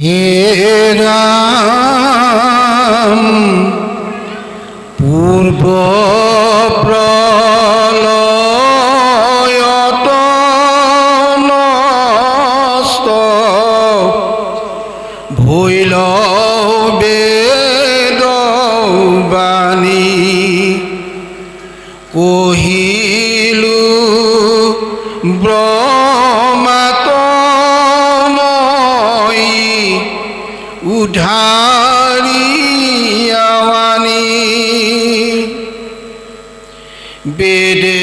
হে ৰাম পূৰ্ব প্ৰলয়ত নষ্ট ভৈল বেদ বাণী কহিলু ব্ৰহ্মাতময়ী উধাৰিয়াওয়ানি বেদে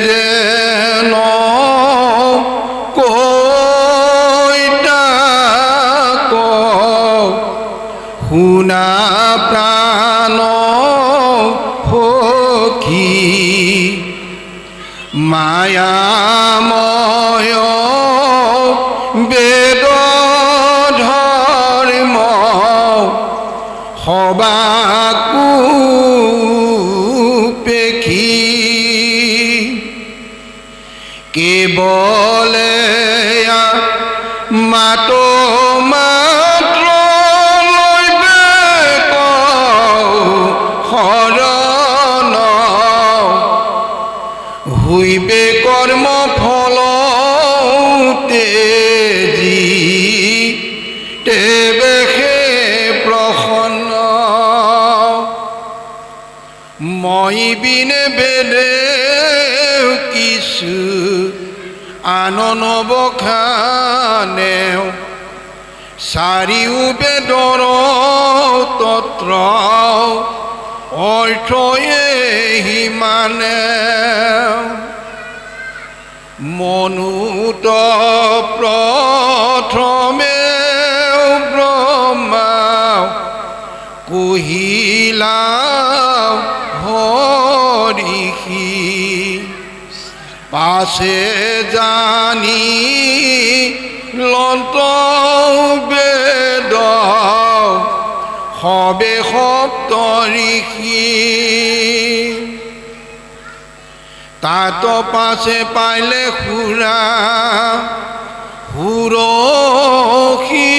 যেন কৈতাক শুনা প্ৰাণ সখী মায়াময় বেদ ধৰ্ম সবাকো পেখি কেৱলে মাতো মাত্ৰ লৈবে শৰণ হুইবে কৰ্ম ফল তেজি তেবেশে প্ৰসন্ন মই বিনে বেদে কিছু আনন বখানেও চাৰিও বেদৰ তত্ৰ অৰ্থয়ে সিমানে মনুত প্ৰথমে ব্ৰহ্মা কহিলা হৰিষি পাছে জানি লন্ত বেদ সবে সপ্ত ঋষি তাত পাছে পাইলে সুৰা সুৰসি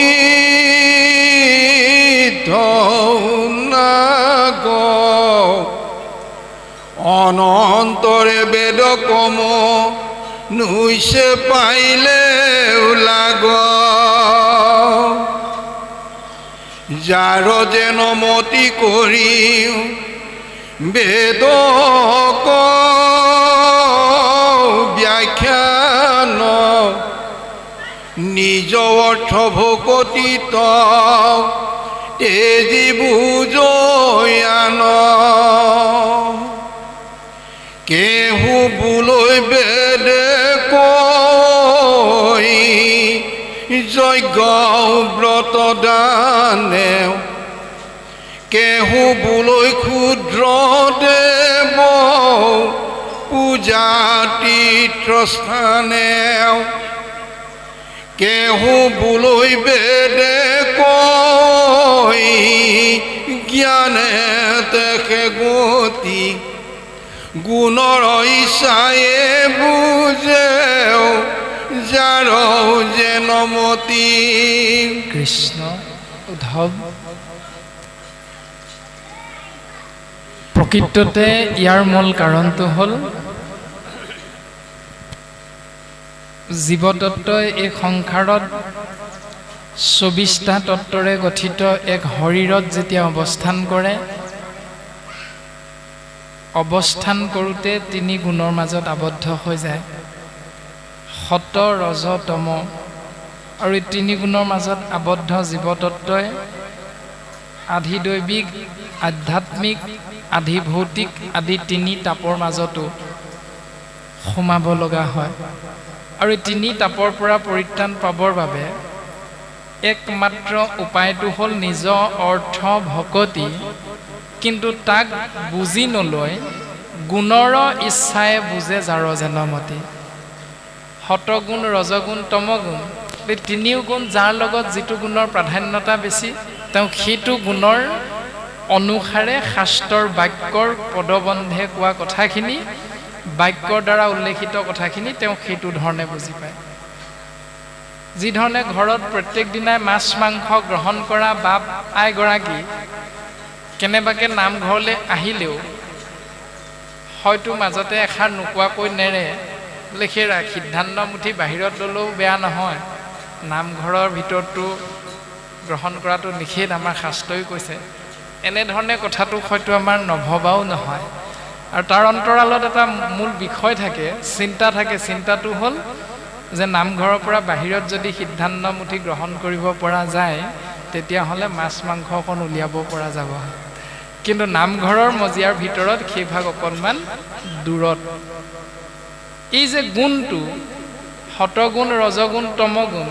ধৌনাগ অনন্তৰে বেদ কম নুইছে পাইলে ওলাগ যাৰ যেন মতি কৰি বেদ ব্যাখ্যান নিজ অৰ্থ ভকতিত তেজি বুজয়ান কেহু বুলৈ বেদে কৈ যজ্ঞ ব্ৰত দানে কেহু বুলৈ ক্ষুদ্ৰ দেৱ পূজা তীৰ্থস্থানে কেহু বুলৈ বেদে কৈ জ্ঞানে তেখে গতি গুণৰ ইচ্ছায়ে বুজেও যাৰ যেন মতি কৃষ্ণ উদ্ধৱ প্ৰকৃততে ইয়াৰ মূল কাৰণটো হ'ল জীৱতত্ত্বই এই সংসাৰত ২৪টা তত্ত্বৰে গঠিত এক শৰীৰত যেতিয়া অৱস্থান কৰে অৱস্থান কৰোঁতে তিনি গুণৰ মাজত আবদ্ধ হৈ যায় সত ৰজ তম আৰু এই তিনি গুণৰ মাজত আবদ্ধ জীৱতত্ত্বই আধিদৈৱিক আধ্যাত্মিক আধিভৌতিক আদি তিনি তাপৰ মাজতো সোমাব লগা হয় আৰু এই তিনি তাপৰ পৰা পৰিত্ৰাণ পাবৰ বাবে একমাত্ৰ উপায়টো হ'ল নিজ অৰ্থ ভকতি কিন্তু তাক বুজি নলৈ গুণৰ ইচ্ছাই বুজে যাৰ যেন মতি সতগুণ ৰজগুণ তমগুণ এই তিনিও গুণ যাৰ লগত যিটো গুণৰ প্ৰাধান্যতা বেছি তেওঁ সেইটো গুণৰ অনুসাৰে শাস্ত্ৰৰ বাক্যৰ পদবন্ধে কোৱা কথাখিনি বাক্যৰ দ্বাৰা উল্লেখিত কথাখিনি তেওঁ সেইটো ধৰণে বুজি পায় যিধৰণে ঘৰত প্ৰত্যেক দিনাই মাছ মাংস গ্ৰহণ কৰা বাপ আইগৰাকী কেনেবাকৈ নামঘৰলৈ আহিলেও হয়তো মাজতে এষাৰ নোকোৱাকৈ নেৰে বোলে সেই সিদ্ধান্ত মুঠি বাহিৰত ল'লেও বেয়া নহয়, নামঘৰৰ ভিতৰতো গ্ৰহণ কৰাটো নিষেধ, আমাৰ শাস্ত্ৰই কৈছে। এনেধৰণে কথাটো হয়তো আমাৰ নভবাও নহয়। আৰু তাৰ অন্তৰালত এটা মূল বিষয় থাকে, চিন্তা থাকে। চিন্তাটো হ'ল যে নামঘৰৰ পৰা বাহিৰত যদি সিদ্ধান্ত মুঠি গ্ৰহণ কৰিব পৰা যায় তেতিয়াহ'লে মাছ মাংস অকণ উলিয়াব পৰা যাব, কিন্তু নামঘৰৰ মজিয়াৰ ভিতৰত সেই ভাগ অকণমান দূৰত। এই যে গুণটো সতগুণ ৰজগুণ তমগুণ,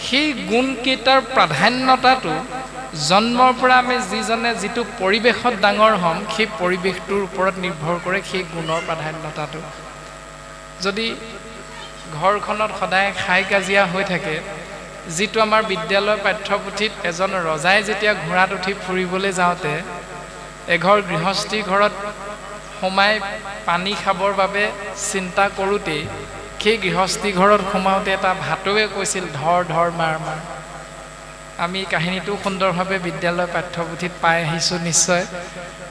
সেই গুণকেইটাৰ প্ৰাধান্যতাটো জন্মৰ পৰা আমি যিজনে যিটো পৰিৱেশত ডাঙৰ হ'ম সেই পৰিৱেশটোৰ ওপৰত নিৰ্ভৰ কৰে সেই গুণৰ প্ৰাধান্যতাটো। যদি ঘৰখনত সদায় খাই কাজিয়া হৈ থাকে, যিটো আমাৰ বিদ্যালয় পাঠ্যপুথিত এজন ৰজাই যেতিয়া ঘোঁৰাত উঠি ফুৰিবলৈ যাওঁতে এঘৰ গৃহস্থী ঘৰত সোমাই পানী খাবৰ বাবে চিন্তা কৰোঁতেই সেই গৃহস্থী ঘৰত সোমাওঁতে এটা ভাটৌৱে কৈছিল, ধৰ ধৰ মাৰ মাৰ। আমি কাহিনীটো সুন্দৰভাৱে বিদ্যালয় পাঠ্যপুথিত পাই আহিছোঁ নিশ্চয়।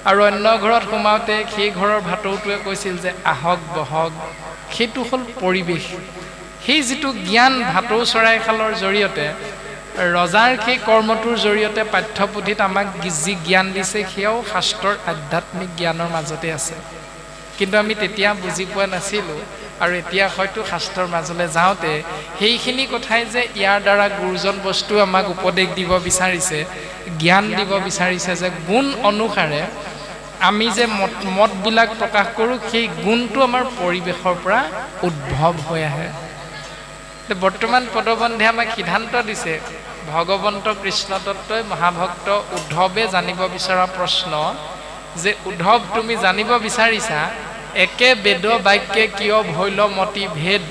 আৰু অন্য ঘৰত সোমাওঁতে সেই ঘৰৰ ভাটৌটোৱে কৈছিল যে আহক বহক। সেইটো হ'ল পৰিৱেশ। সেই যিটো জ্ঞান ভাটৌ চৰাইশালৰ জৰিয়তে, ৰজাৰ সেই কৰ্মটোৰ জৰিয়তে পাঠ্যপুথিত আমাক যি জ্ঞান দিছে সেয়াও শাস্ত্ৰৰ আধ্যাত্মিক জ্ঞানৰ মাজতে আছে, কিন্তু আমি তেতিয়া বুজি পোৱা নাছিলোঁ। আৰু এতিয়া হয়তো শাস্ত্ৰৰ মাজলৈ যাওঁতে সেইখিনি কথাই যে ইয়াৰ দ্বাৰা গুৰুজন বস্তু আমাক উপদেশ দিব বিচাৰিছে, জ্ঞান দিব বিচাৰিছে যে গুণ অনুসাৰে আমি যে মতবিলাক প্ৰকাশ কৰোঁ সেই গুণটো আমাৰ পৰিৱেশৰ পৰা উদ্ভৱ হৈ আহে। বৰ্তমান পদবন্ধে আমাক সিদ্ধান্ত দিছে, ভগৱন্ত কৃষ্ণ তত্ত্বই মহাভক্ত উদ্ধৱে জানিব বিচৰা প্ৰশ্ন যে উদ্ধৱ তুমি জানিব বিচাৰিছা একে বেদ বাক্যে কিয় ভৈল মতি ভেদ।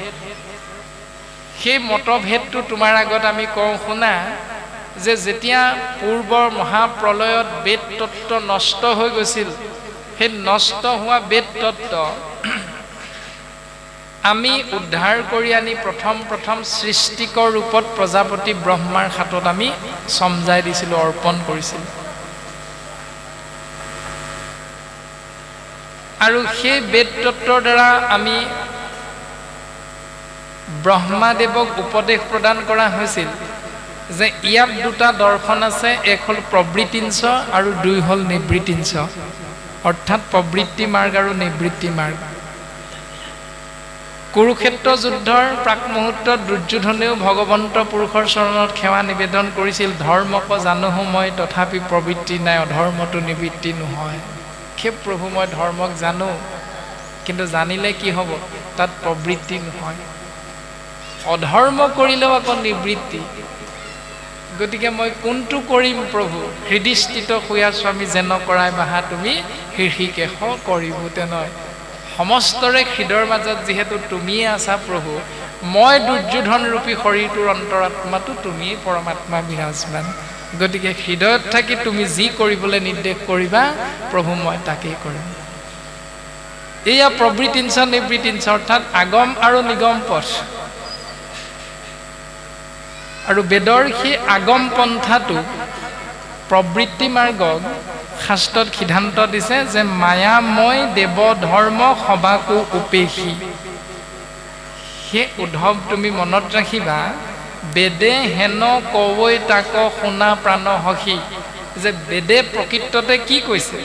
সেই মতভেদটো তোমাৰ আগত আমি কওঁ শুনা, যে যেতিয়া পূৰ্বৰ মহাপ্ৰলয়ত বেদ তত্ত্ব নষ্ট হৈ গৈছিল, সেই নষ্ট হোৱা বেদ তত্ত্ব আমি উদ্ধাৰ কৰি আনি প্ৰথম সৃষ্টিকৰ ৰূপত প্ৰজাপতি ব্ৰহ্মাৰ হাতত আমি চমজাই দিছিলোঁ, অৰ্পণ কৰিছিলোঁ। আৰু সেই বেদ তত্ত্বৰ দ্বাৰা আমি ব্ৰহ্মাদেৱক উপদেশ প্ৰদান কৰা হৈছিল যে ইয়াত দুটা দৰ্শন আছে, এক হ'ল প্ৰবৃত্তিঞ্চ আৰু দুই হ'ল নিবৃত্তিঞ্চ, অৰ্থাৎ প্ৰবৃত্তি মাৰ্গ আৰু নিবৃত্তি মাৰ্গ। কুৰুক্ষেত্ৰ যুদ্ধৰ প্ৰাক মুহূৰ্তত দুৰ্যোধনেও ভগৱন্ত পুৰুষৰ চৰণত সেৱা নিবেদন কৰিছিল, ধৰ্মক জানোহো মই তথাপি প্ৰবৃত্তি নাই, অধৰ্মটো নিবৃত্তি নহয়। সেই প্ৰভু মই ধৰ্মক জানো, কিন্তু জানিলে কি হ'ব, তাত প্ৰবৃত্তি নহয়। অধৰ্ম কৰিলেও আকৌ নিবৃত্তি। গতিকে মই কোনটো কৰিম প্ৰভু, হৃদিস্থিত শুয়া স্বামী যেন কৰাই বাহা তুমি হৃষিকেশ কৰিবতে নয়। সমস্তৰে হৃদয়ৰ মাজত যিহেতু তুমিয়ে আছা প্ৰভু, মই দুৰ্যোধন ৰূপী শৰীৰটোৰ অন্তৰাত্মাটো তুমিয়ে পৰমাত্মা বিৰাজমান। গতিকে হৃদয়ত থাকি তুমি যি কৰিবলৈ নিৰ্দেশ কৰিবা প্ৰভু মই তাকেই কৰিম। এয়া প্ৰবৃত্তিঞ্চ নিবৃত্তিঞ্চ, অৰ্থাৎ আগম আৰু নিগম পথ। আৰু বেদৰ সেই আগম পন্থাটো প্ৰবৃত্তি মাৰ্গক শাস্ত্ৰত সিদ্ধান্ত দিছে যে মায়াময় দেৱ ধৰ্ম সবাকো উপেক্ষী। সেই উদ্ধৱ তুমি মনত ৰাখিবা, বেদে হেন কৱৈ তাক শুনা প্ৰাণ হসি, যে বেদে প্ৰকৃততে কি কৈছে,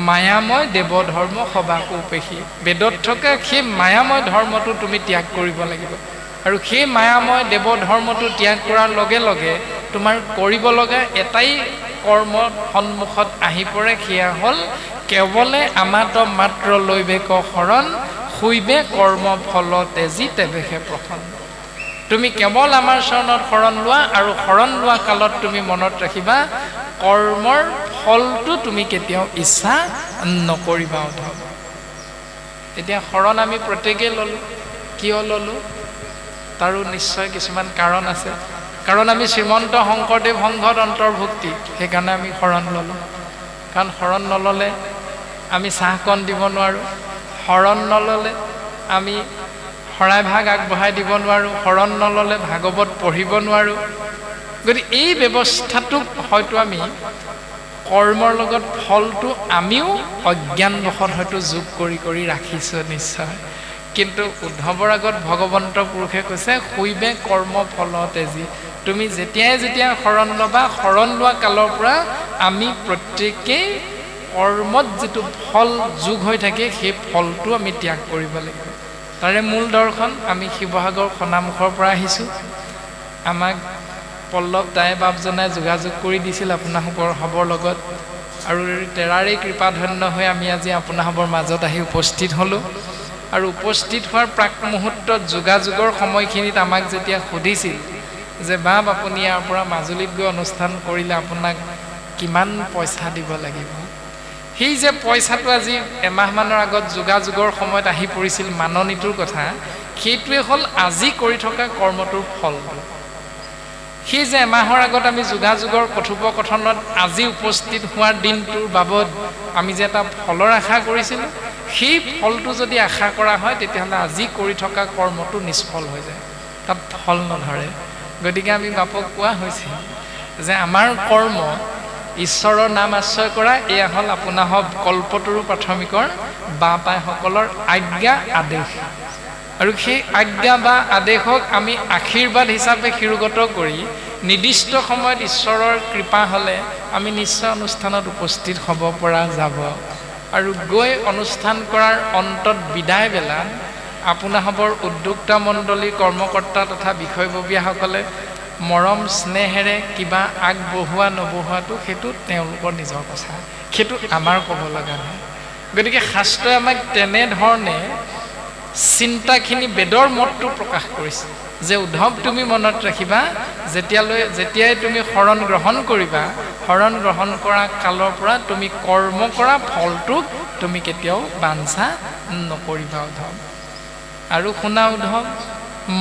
মায়াময় দেৱ ধৰ্ম সবাকো উপেক্ষী। বেদত থকা সেই মায়াময় ধৰ্মটো তুমি ত্যাগ কৰিব লাগিব। আৰু সেই মায়াময় দেৱ ধৰ্মটো ত্যাগ কৰাৰ লগে লগে তোমাৰ কৰিব লগা এটাই কৰ্ম সন্মুখত আহি পৰে, সেয়া হ'ল কেৱলে আমাত মাত্ৰ লৈবেক শৰণ, শুইবে কৰ্ম ফল তেজি তেৱেহে প্ৰসন্ন। তুমি কেৱল আমাৰ চৰণত শৰণ লোৱা, আৰু শৰণ লোৱা কালত তুমি মনত ৰাখিবা কৰ্মৰ ফলটো তুমি কেতিয়াও ইচ্ছা নকৰিবা। এতিয়া শৰণ আমি প্ৰত্যেকেই ল'লোঁ, কিয় ল'লোঁ তাৰো নিশ্চয় কিছুমান কাৰণ আছে। কাৰণ আমি শ্ৰীমন্ত শংকৰদেৱ সংঘত অন্তৰ্ভুক্তি, সেইকাৰণে আমি শৰণ ল'লোঁ। কাৰণ শৰণ নল'লে আমি চাহকণ দিব নোৱাৰোঁ, শৰণ নল'লে আমি শৰাই ভাগ আগবঢ়াই দিব নোৱাৰোঁ, শৰণ নল'লে ভাগৱত পঢ়িব নোৱাৰোঁ। গতিকে এই ব্যৱস্থাটোক হয়তো আমি কৰ্মৰ লগত ফলটো আমিও অজ্ঞানবশত হয়তো যোগ কৰি কৰি ৰাখিছোঁ নিশ্চয়। কিন্তু উদ্ধৱৰ আগত ভগৱন্ত পুৰুষে কৈছে শৈবে কৰ্ম ফল তেজী। তুমি যেতিয়াই শৰণ ল'বা, শৰণ লোৱা কালৰ পৰা আমি প্ৰত্যেকেই কৰ্মত যিটো ফল যোগ হৈ থাকে সেই ফলটো আমি ত্যাগ কৰিব লাগিব। তাৰে মূল দৰ্শন আমি শিৱসাগৰ খনামুখৰ পৰা আহিছোঁ। আমাক পল্লৱ দাই বাপজনাই যোগাযোগ কৰি দিছিল আপোনাসৱৰ লগত, আৰু তেৰাৰেই কৃপাধন্য হৈ আমি আজি আপোনাসৱৰ মাজত আহি উপস্থিত হ'লোঁ। আৰু উপস্থিত হোৱাৰ প্ৰাক মুহূৰ্তত যোগাযোগৰ সময়খিনিত আমাক যেতিয়া সুধিছিল যে বাপ আপুনি ইয়াৰ পৰা মাজুলীত গৈ অনুষ্ঠান কৰিলে আপোনাক কিমান পইচা দিব লাগিব, সেই যে পইচাটো আজি এমাহমানৰ আগত যোগাযোগৰ সময়ত আহি পৰিছিল মাননীটোৰ কথা, সেইটোৱে হ'ল আজি কৰি থকা কৰ্মটোৰ ফলটো। সেই যে এমাহৰ আগত আমি যোগাযোগৰ কথোপকথনত আজি উপস্থিত হোৱাৰ দিনটোৰ বাবদ আমি যে এটা ফলৰ আশা কৰিছিলোঁ, সেই ফলটো যদি আশা কৰা হয় তেতিয়াহ'লে আজি কৰি থকা কৰ্মটো নিষ্ফল হৈ যায়, তাত ফল নধৰে। গতিকে আমি বাপক কোৱা হৈছিল যে আমাৰ কৰ্ম ঈশ্বৰৰ নাম আশ্ৰয় কৰা, এয়া হ'ল আপোনাসৱ কল্পতৰু প্ৰাথমিকৰ বাপাইসকলৰ আজ্ঞা আদেশ। আৰু সেই আজ্ঞা বা আদেশক আমি আশীৰ্বাদ হিচাপে শিৰোগত কৰি নিৰ্দিষ্ট সময়ত ঈশ্বৰৰ কৃপা হ'লে আমি নিশ্চয় অনুষ্ঠানত উপস্থিত হ'ব পৰা যাব। আৰু গৈ অনুষ্ঠান কৰাৰ অন্তত বিদায় বেলাত আপোনাসৱৰ উদ্যোক্তা মণ্ডলীৰ কৰ্মকৰ্তা তথা বিষয়ববীয়াসকলে মৰম স্নেহেৰে কিবা আগবঢ়োৱা নবঢ়োৱাটো সেইটো তেওঁলোকৰ নিজৰ কথা, সেইটো আমাৰ ক'ব লগা নাই। গতিকে শাস্ত্ৰই আমাক তেনেধৰণে চিন্তাখিনি বেদৰ মতটো প্ৰকাশ কৰিছে যে উদ্ধৱ তুমি মনত ৰাখিবা, যেতিয়াই তুমি শৰণ গ্ৰহণ কৰিবা, শৰণ গ্ৰহণ কৰা কালৰ পৰা তুমি কৰ্ম কৰা ফলটোক তুমি কেতিয়াও বাঞ্ছা নকৰিবা উদ্ধৱ। আৰু শুনা উদ্ধৱ,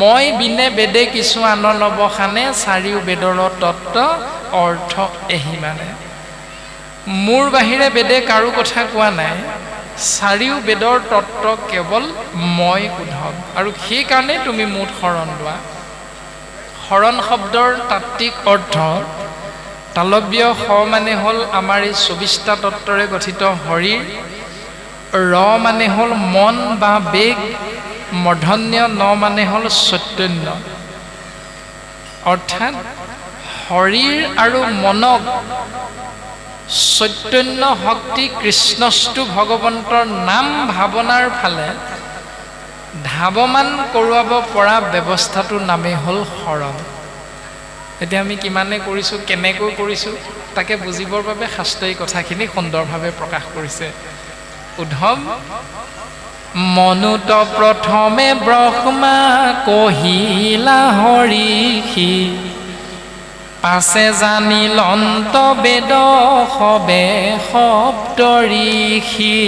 মই বিনে বেদে কিছু আন নবখানে, চাৰিও বেদৰ তত্ত্ব অৰ্থ এহিমানে। মোৰ বাহিৰে বেদে কাৰো কথা কোৱা নাই, চাৰিও বেদৰ তত্ত্ব কেৱল মই উদ্ধৱ, আৰু সেইকাৰণে তুমি মুঠ শৰণ লোৱা। শৰণ শব্দৰ তাত্ত্বিক অৰ্থ তালব্য শ মানে হ'ল আমাৰ এই ২৪টা তত্ত্বৰে গঠিত শৰীৰ, ৰ মানে হ'ল মন বা বেগ, মূৰ্ধন্য ন মানে হ'ল চৈতন্য। অৰ্থাৎ শৰীৰ আৰু মনক চৈতন্য শক্তি কৃষ্ণস্তু ভগৱন্তৰ নাম ভাৱনাৰ ফালে ধাৱমান কৰোৱাব পৰা ব্যৱস্থাটোৰ নামেই হ'ল শৰণ। এতিয়া আমি কিমানে কৰিছোঁ, কেনেকৈ কৰিছোঁ তাকে বুজিবৰ বাবে শাস্ত্ৰই কথাখিনি সুন্দৰভাৱে প্ৰকাশ কৰিছে। উদ্ধৱ, মনুত প্ৰথমে ব্ৰহ্মা কহিলা হৰিষি, পাছে জানিল অন্ত বেদ সবে সপ্তঋষি।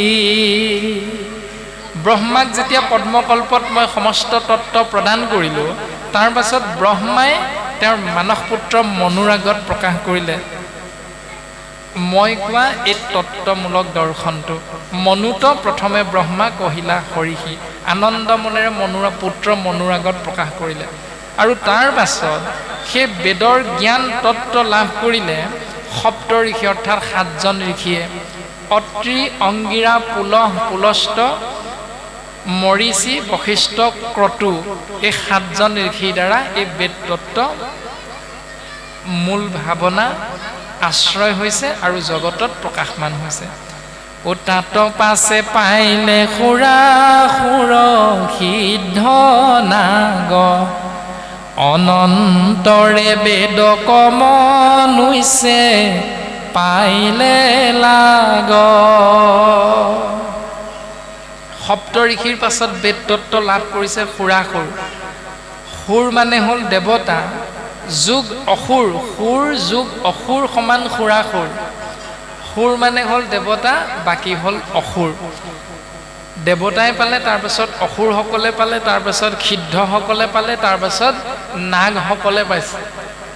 ব্ৰহ্মাক যেতিয়া পদ্মকল্পত মই সমস্ত তত্ত্ব প্ৰদান কৰিলোঁ, তাৰ পাছত ব্ৰহ্মাই তেওঁৰ মানস পুত্ৰ মনুৰ আগত প্ৰকাশ কৰিলে মই কোৱা এই তত্ত্বমূলক দৰ্শনটো। মনুত প্ৰথমে ব্ৰহ্মা কহিলা হৰিষি, আনন্দ মনেৰে মনুৰ পুত্ৰ মনুৰ আগত প্ৰকাশ কৰিলে। আৰু তাৰ পাছত সেই বেদৰ জ্ঞান তত্ত্ব লাভ কৰিলে সপ্ত ঋষি, অৰ্থাৎ 7জন ঋষিয়ে। অত্ৰি, অংগিৰা, পুলহ, পুলস্ত, মৰিচি, বশিষ্ঠ, ক্ৰতু, এই 7জন ঋষিৰ দ্বাৰা এই বেদ তত্ত্ব মূল ভাৱনা আশ্ৰয় হৈছে আৰু জগতত প্ৰকাশমান হৈছে। ও তাত পাছে পাইলে সুৰা সুৰ সিদ্ধ নাগ, অনন্তৰে বেদ কমনুইছে পাইলে লাগ। সপ্ত ঋষিৰ পাছত বেদ তত্ত্ব লাভ কৰিছে সুৰাসুৰ। সুৰ মানে হ'ল দেৱতা, যোগ অসুৰ, সুৰ যোগ অসুৰ সমান সুৰাসুৰ। সুৰ মানে হ'ল দেৱতা, বাকী হ'ল অসুৰ। দেৱতাই পালে, তাৰপাছত অসুৰসকলে পালে, তাৰপাছত সিদ্ধসকলে পালে, তাৰপাছত নাগসকলে পাইছে।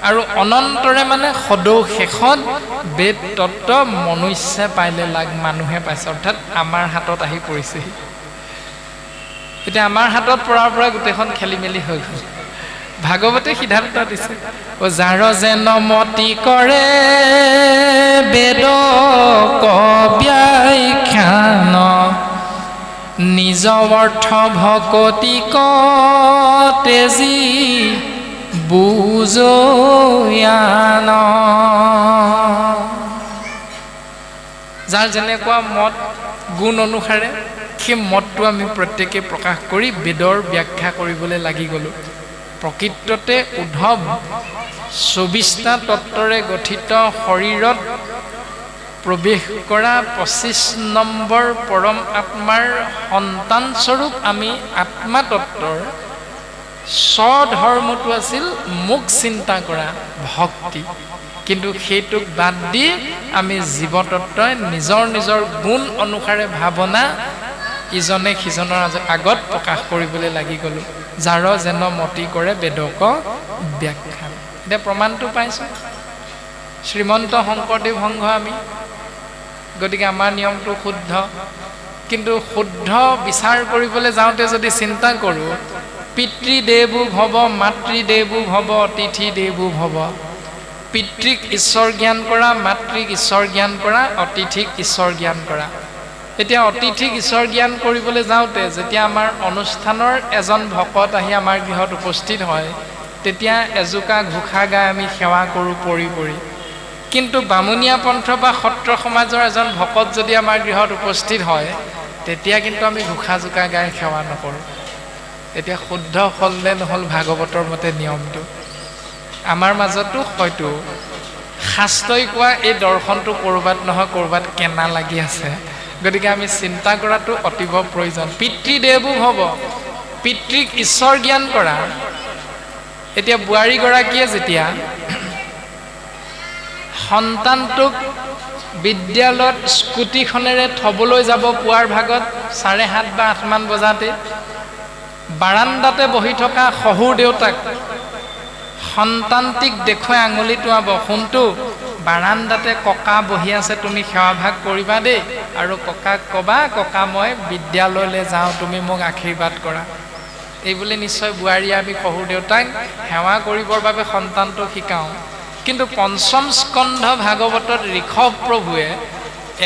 আৰু অনন্তৰে মানে সদৌ শেষত বেদ তত্ত্ব মনুষ্যে পাইলে লাগ, মানুহে পাইছে, অৰ্থাৎ আমাৰ হাতত আহি পৰিছেহি। এতিয়া আমাৰ হাতত পৰাৰ পৰা গোটেইখন খেলি মেলি হৈ গ'ল। ভাগৱতে সিদ্ধান্ত দিছে, যাৰ যেন মতি কৰে বেদ ব্যাখ্যান, নিজ অৰ্থ ভকতি তেজি বুজয়ান। যাৰ যেনেকুৱা মত গুণ অনুসাৰে সেই মতটো আমি প্ৰত্যেকে প্ৰকাশ কৰি বেদৰ ব্যাখ্যা কৰিবলৈ লাগি গ'লোঁ। প্ৰকৃততে উদ্ধৱ 24টা তত্ত্বৰে গঠিত শৰীৰত প্ৰৱেশ কৰা 25 নম্বৰ পৰম আত্মাৰ সন্তানস্বৰূপ আমি আত্মা তত্ত্বৰ স্বধৰ্মটো আছিল মোক চিন্তা কৰা ভক্তি। কিন্তু সেইটোক বাদ দি আমি জীৱতত্ত্বই নিজৰ নিজৰ গুণ অনুসাৰে ভাৱনা ইজনে সিজনৰ আগত প্ৰকাশ কৰিবলৈ লাগি গ'লোঁ। যাৰ যেন মতি কৰে বেদক ব্যাখ্যা। এতিয়া প্ৰমাণটো পাইছোঁ, শ্ৰীমন্ত শংকৰদেৱ সংঘ আমি, গতিকে আমাৰ নিয়মটো শুদ্ধ। কিন্তু শুদ্ধ বিচাৰ কৰিবলৈ যাওঁতে যদি চিন্তা কৰোঁ, পিতৃদেৱো ভৱ মাতৃদেৱো ভৱ অতিথিদেৱো ভৱ। পিতৃক ঈশ্বৰ জ্ঞান কৰা, মাতৃক ঈশ্বৰ জ্ঞান কৰা, অতিথিক ঈশ্বৰ জ্ঞান কৰা। এতিয়া অতিথিক ঈশ্বৰ জ্ঞান কৰিবলৈ যাওঁতে যেতিয়া আমাৰ অনুষ্ঠানৰ এজন ভকত আহি আমাৰ গৃহত উপস্থিত হয়, তেতিয়া এজোকা ঘোষা গাই আমি সেৱা কৰোঁ পৰি পৰি। কিন্তু বামুণীয়া পন্থ বা সত্ৰ সমাজৰ এজন ভকত যদি আমাৰ গৃহত উপস্থিত হয়, তেতিয়া কিন্তু আমি ঘোষা জোকা গাই সেৱা নকৰোঁ। এতিয়া শুদ্ধ হ'ল নে নহ'ল ভাগৱতৰ মতে নিয়মটো? আমাৰ মাজতো হয়তো শাস্ত্ৰই কোৱা এই দৰ্শনটো ক'ৰবাত নহয় ক'ৰবাত কেনা লাগি আছে। গতিকে আমি চিন্তা কৰাটো অতীৱ প্ৰয়োজন। পিতৃদেৱো ভৱ, পিতৃক ঈশ্বৰ জ্ঞান কৰা। এতিয়া বোৱাৰীগৰাকীয়ে যেতিয়া সন্তানটোক বিদ্যালয়ত স্কুটিখনেৰে থবলৈ যাব পুৱাৰ ভাগত 7:30 বা 8 মান বজাতে, বাৰান্দাতে বহি থকা শহুৰ দেউতাক সন্তানটিক দেখুৱাই আঙুলি টোৱাব, শুনটো বাৰান্দাতে ককা বহি আছে, তুমি সেৱা ভাগ কৰিবা দেই, আৰু ককাক ক'বা, ককা মই বিদ্যালয়লৈ যাওঁ, তুমি মোক আশীৰ্বাদ কৰা। এইবুলি নিশ্চয় বোৱাৰীয়ে আমি শহুৰ দেউতাক সেৱা কৰিবৰ বাবে সন্তানটোক শিকাওঁ। কিন্তু পঞ্চম স্কন্ধ ভাগৱতত ঋষভ প্ৰভুৱে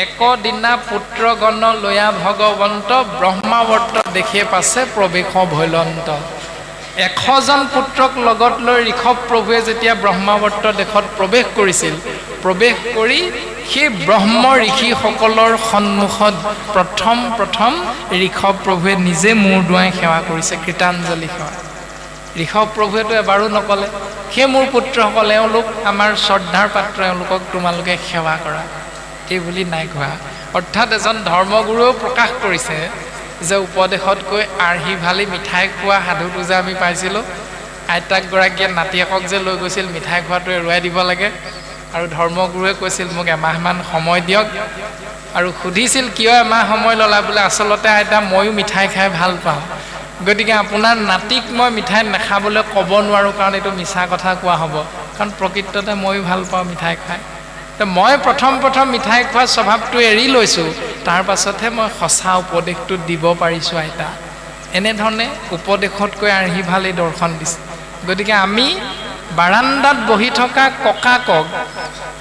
একদিনা পুত্ৰগণ লয়া ভগৱন্ত ব্ৰহ্মাৱৰ্ত দেখে পাছে প্ৰৱেশ ভৈলন্ত। 100জন পুত্ৰক লগত লৈ ঋষভ প্ৰভুৱে যেতিয়া ব্ৰহ্মাৱৰ্ত দেশত প্ৰৱেশ কৰিছিল, প্ৰৱেশ কৰি সেই ব্ৰহ্ম ঋষিসকলৰ সন্মুখত প্ৰথম ঋষভ প্ৰভুৱে নিজে মূৰ দুৱাই সেৱা কৰিছে, কৃতাঞ্জলি সেৱা। ঋষভ প্ৰভুৱেতো এবাৰো নক'লে, সেই মোৰ পুত্ৰসকল, এওঁলোক আমাৰ শ্ৰদ্ধাৰ পাত্ৰ, এওঁলোকক তোমালোকে সেৱা কৰা, এই বুলি নাই কোৱা। অৰ্থাৎ এজন ধৰ্মগুৰুৱেও প্ৰকাশ কৰিছে যে উপদেশতকৈ আৰ্হি ভালি মিঠাই খোৱা সাধুটো যে আমি পাইছিলোঁ, আইতাকগৰাকীয়ে নাতিয়েকক যে লৈ গৈছিল মিঠাই খোৱাটো এৰুৱাই দিব লাগে, আৰু ধৰ্মগুৰুৱে কৈছিল মোক এমাহমান সময় দিয়ক, আৰু সুধিছিল কিয় এমাহ সময় ল'লা? বোলে আচলতে আইতা ময়ো মিঠাই খাই ভাল পাওঁ, গতিকে আপোনাৰ নাতিক মই মিঠাই নাখাবলৈ ক'ব নোৱাৰোঁ, কাৰণ এইটো মিছা কথা কোৱা হ'ব, কাৰণ প্ৰকৃততে ময়ো ভাল পাওঁ মিঠাই খাই। মই প্ৰথম মিঠাই খোৱা স্বভাৱটো এৰি লৈছোঁ, তাৰ পাছতহে মই সঁচা উপদেশটো দিব পাৰিছোঁ আইতা। এনেধৰণে উপদেশতকৈ আৰ্হি ভাল এই দৰ্শন দিছে। গতিকে আমি বাৰান্দাত বহি থকা ককাকক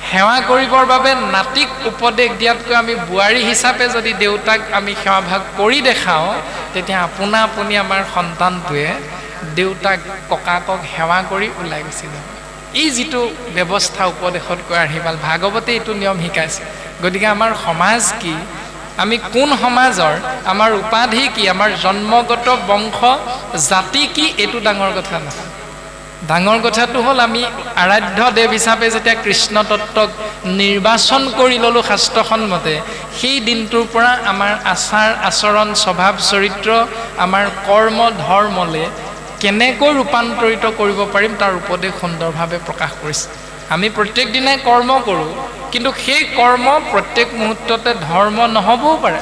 সেৱা কৰিবৰ বাবে নাতিক উপদেশ দিয়াতকৈ আমি বোৱাৰী হিচাপে যদি দেউতাক আমি সেৱা ভাগ কৰি দেখাওঁ, তেতিয়া আপোনা আপুনি আমাৰ সন্তানটোৱে দেউতাক ককাকক সেৱা কৰি ওলাই গুচি যাব। এই যিটো ব্যৱস্থা উপদেশতকৈ আৰ্হিবাল, ভাগৱতে এইটো নিয়ম শিকাইছে। গতিকে আমাৰ সমাজ কি, আমি কোন সমাজৰ, আমাৰ উপাধি কি, আমাৰ জন্মগত বংশ জাতি কি, এইটো ডাঙৰ কথা নহয়। ডাঙৰ কথাটো হ'ল আমি আৰাধ্য দেৱ হিচাপে যেতিয়া কৃষ্ণ তত্ত্বক নিৰ্বাচন কৰি ল'লোঁ শাস্ত্ৰসন্মতে, সেই দিনটোৰ পৰা আমাৰ আচাৰ আচৰণ স্বভাৱ চৰিত্ৰ, আমাৰ কৰ্ম ধৰ্মলৈ কেনেকৈ ৰূপান্তৰিত কৰিব পাৰিম তাৰ উপদেশ সুন্দৰভাৱে প্ৰকাশ কৰিছে। আমি প্ৰত্যেক দিনাই কৰ্ম কৰোঁ, কিন্তু সেই কৰ্ম প্ৰত্যেক মুহূৰ্ততে ধৰ্ম নহ'বও পাৰে।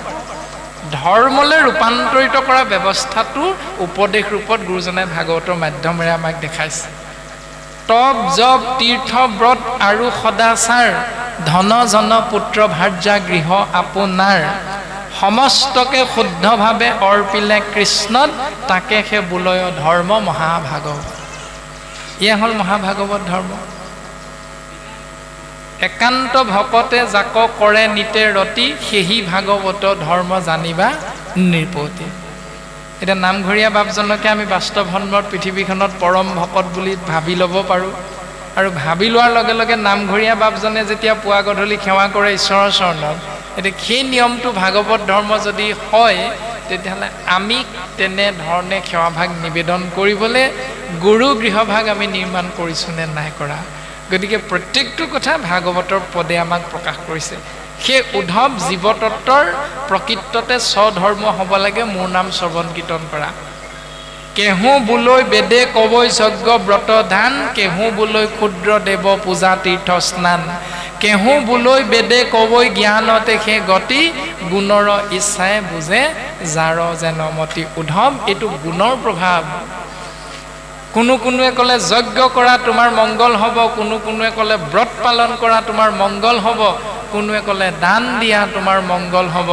ধৰ্মলৈ ৰূপান্তৰিত কৰা ব্যৱস্থাটো উপদেশ ৰূপত গুৰুজনাই ভাগৱতৰ মাধ্যমেৰে আমাক দেখাইছে। তপ জপ তীৰ্থ ব্ৰত আৰু সদাচাৰ, ধন জন পুত্ৰ ভাৰ্যা গৃহ আপোনাৰ, সমস্তকে শুদ্ধভাৱে অৰ্পিলে কৃষ্ণত তাকে সে বোলয় ধৰ্ম মহাভাগৱত। এয়া হ'ল মহাভাগৱত ধৰ্ম। একান্ত ভকতে যাক কৰে নিতে ৰতি সেহি ভাগৱত ধৰ্ম জানিবা নৃপতি। এতিয়া নামঘৰীয়া বাপজনকে আমি বাস্তৱ সন্মত পৃথিৱীখনত পৰম ভকত বুলি ভাবি ল'ব পাৰোঁ, আৰু ভাবি লোৱাৰ লগে লগে নামঘৰীয়া বাপজনে যেতিয়া পুৱা গধূলি সেৱা কৰে ঈশ্বৰৰ চৰণত, এতিয়া সেই নিয়মটো ভাগৱত ধৰ্ম যদি হয়, তেতিয়াহ'লে আমি তেনেধৰণে সেৱাভাগ নিবেদন কৰিবলৈ গুৰু গৃহভাগ আমি নিৰ্মাণ কৰিছোঁ নে নাই কৰা। গতিকে প্ৰত্যেকটো কথা ভাগৱতৰ পদে আমাক প্ৰকাশ কৰিছে। সেই উদ্ধৱ জীৱতত্বৰ প্ৰকৃততে স্বধৰ্ম হ'ব লাগে মোৰ নাম শ্ৰৱণ কীৰ্তন কৰা। কেহু বোলৈ বেদে কবৈ যজ্ঞ ব্ৰত ধান, কেহু বোলৈ ক্ষুদ্ৰ দেৱ পূজা তীৰ্থ স্নান, কেহু বোলৈ বেদে কবৈ জ্ঞানতে সে গতি, গুণৰ ইচ্ছাই বুজে যাৰ যেন মতি। উদ্ধৱ এইটো গুণৰ প্ৰভাৱ। কোনোৱে ক'লে যজ্ঞ কৰা তোমাৰ মংগল হ'ব, কোনোৱে ক'লে ব্ৰত পালন কৰা তোমাৰ মংগল হ'ব, কোনোৱে ক'লে দান দিয়া তোমাৰ মংগল হ'ব,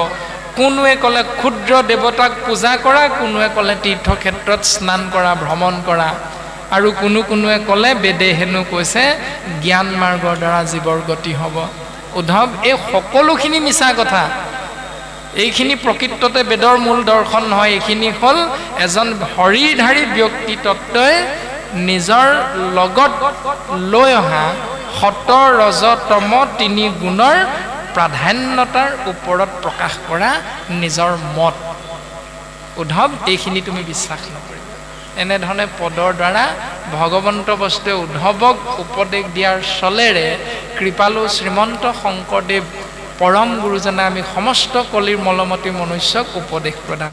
কোনোৱে ক'লে ক্ষুদ্ৰ দেৱতাক পূজা কৰা, কোনোৱে ক'লে তীৰ্থক্ষেত্ৰত স্নান কৰা ভ্ৰমণ কৰা, আৰু কোনোৱে ক'লে বেদে হেনো কৈছে জ্ঞান মাৰ্গৰ দ্বাৰা জীৱৰ গতি হ'ব। উদ্ধৱ এই সকলোখিনি মিছা কথা। এইখিনি প্ৰকৃততে বেদৰ মূল দৰ্শন নহয়। এইখিনি হ'ল এজন শৰীৰধাৰী ব্যক্তি তত্ত্বই নিজৰ লগত লৈ অহা সত ৰজ তম তিনি গুণৰ প্ৰাধান্যতাৰ ওপৰত প্ৰকাশ কৰা নিজৰ মত। উদ্ধৱ এইখিনি তুমি বিশ্বাস নকৰিবা। এনেধৰণে পদৰ দ্বাৰা ভগৱন্ত বস্তুৱে উদ্ধৱক উপদেশ দিয়াৰ চলেৰে কৃপালু শ্ৰীমন্ত শংকৰদেৱ পৰম গুৰুজনে আমি সমস্ত কলিৰ মলমতী মনুষ্যক উপদেশ প্ৰদান